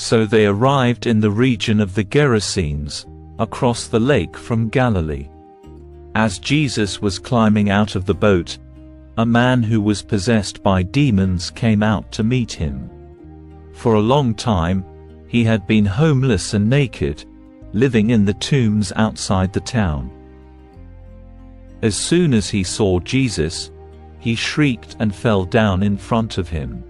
So they arrived in the region of the Gerasenes, across the lake from Galilee. As Jesus was climbing out of the boat, a man who was possessed by demons came out to meet him. For a long time, he had been homeless and naked, living in the tombs outside the town. As soon as he saw Jesus, he shrieked and fell down in front of him.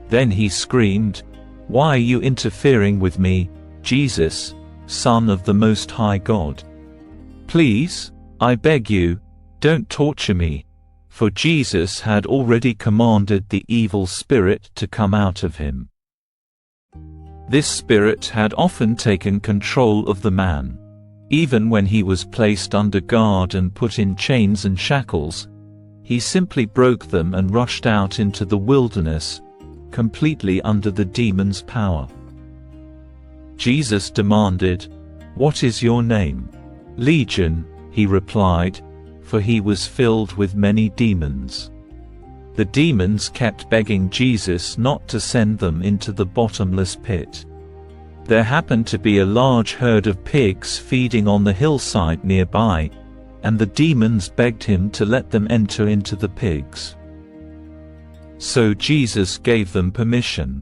Then he screamed, "Why are you interfering with me, Jesus, Son of the Most High God? Please, I beg you, don't torture me." For Jesus had already commanded the evil spirit to come out of him. This spirit had often taken control of the man. Even when he was placed under guard and put in chains and shackles, he simply broke them and rushed out into the wilderness, completely under the demon's power. Jesus demanded, "What is your name?" "Legion," he replied, for he was filled with many demons. The demons kept begging Jesus not to send them into the bottomless pit. There happened to be a large herd of pigs feeding on the hillside nearby, and the demons begged him to let them enter into the pigs. So Jesus gave them permission.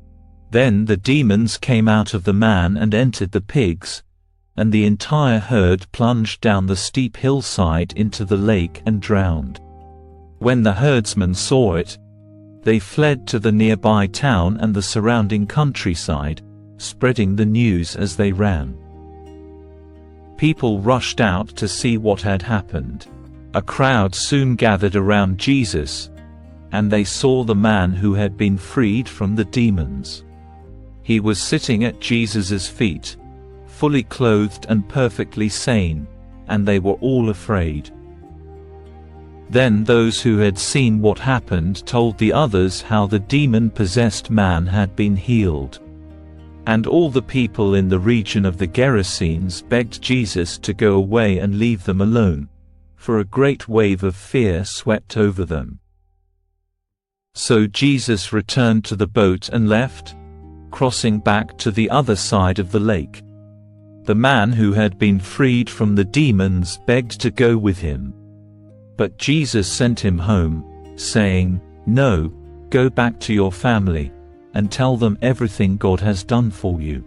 Then the demons came out of the man and entered the pigs, and the entire herd plunged down the steep hillside into the lake and drowned. When the herdsmen saw it, they fled to the nearby town and the surrounding countryside, spreading the news as they ran. People rushed out to see what had happened. A crowd soon gathered around Jesus, and they saw the man who had been freed from the demons. He was sitting at Jesus' feet, fully clothed and perfectly sane, and they were all afraid. Then those who had seen what happened told the others how the demon-possessed man had been healed. And all the people in the region of the Gerasenes begged Jesus to go away and leave them alone, for a great wave of fear swept over them. So Jesus returned to the boat and left, crossing back to the other side of the lake. The man who had been freed from the demons begged to go with him. But Jesus sent him home, saying, "No, go back to your family, and tell them everything God has done for you."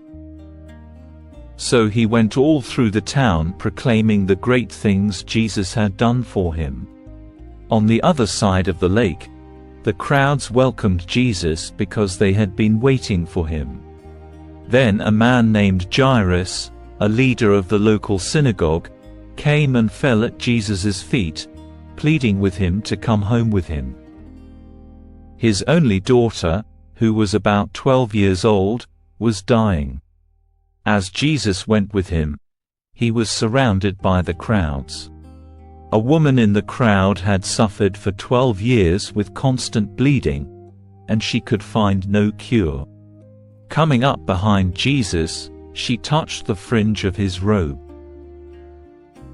So he went all through the town proclaiming the great things Jesus had done for him. On the other side of the lake, the crowds welcomed Jesus because they had been waiting for him. Then a man named Jairus, a leader of the local synagogue, came and fell at Jesus' feet, pleading with him to come home with him. His only daughter, who was about 12 years old, was dying. As Jesus went with him, he was surrounded by the crowds. A woman in the crowd had suffered for 12 years with constant bleeding, and she could find no cure. Coming up behind Jesus, she touched the fringe of his robe.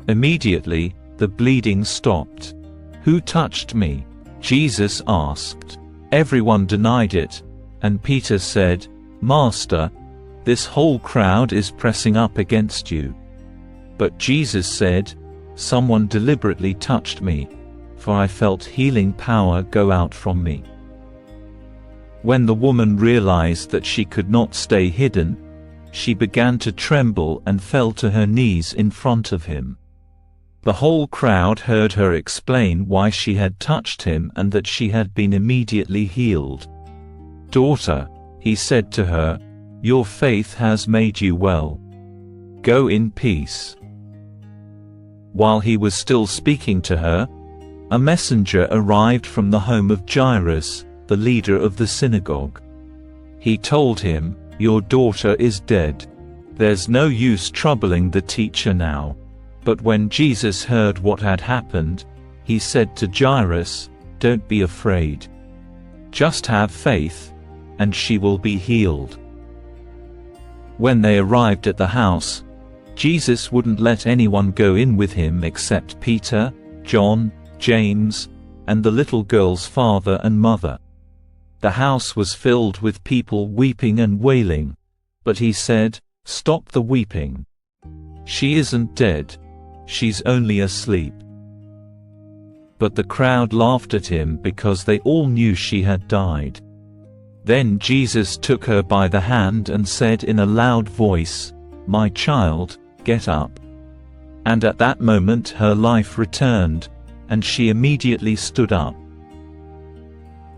Immediately, the bleeding stopped. "Who touched me?" Jesus asked. Everyone denied it, and Peter said, "Master, this whole crowd is pressing up against you." But Jesus said, "Someone deliberately touched me, for I felt healing power go out from me." When the woman realized that she could not stay hidden, she began to tremble and fell to her knees in front of him. The whole crowd heard her explain why she had touched him and that she had been immediately healed. "Daughter," he said to her, "your faith has made you well. Go in peace." While he was still speaking to her, a messenger arrived from the home of Jairus, the leader of the synagogue. He told him, "Your daughter is dead. There's no use troubling the teacher now." But when Jesus heard what had happened, he said to Jairus, "Don't be afraid. Just have faith, and she will be healed." When they arrived at the house, Jesus wouldn't let anyone go in with him except Peter, John, James, and the little girl's father and mother. The house was filled with people weeping and wailing, But he said, "Stop the weeping. She isn't dead. She's only asleep." But the crowd laughed at him because they all knew she had died. Then Jesus took her by the hand and said in a loud voice, "My child, get up." And at that moment her life returned, and she immediately stood up.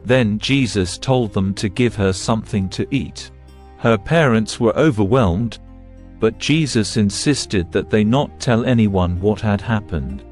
Then Jesus told them to give her something to eat. Her parents were overwhelmed, but Jesus insisted that they not tell anyone what had happened.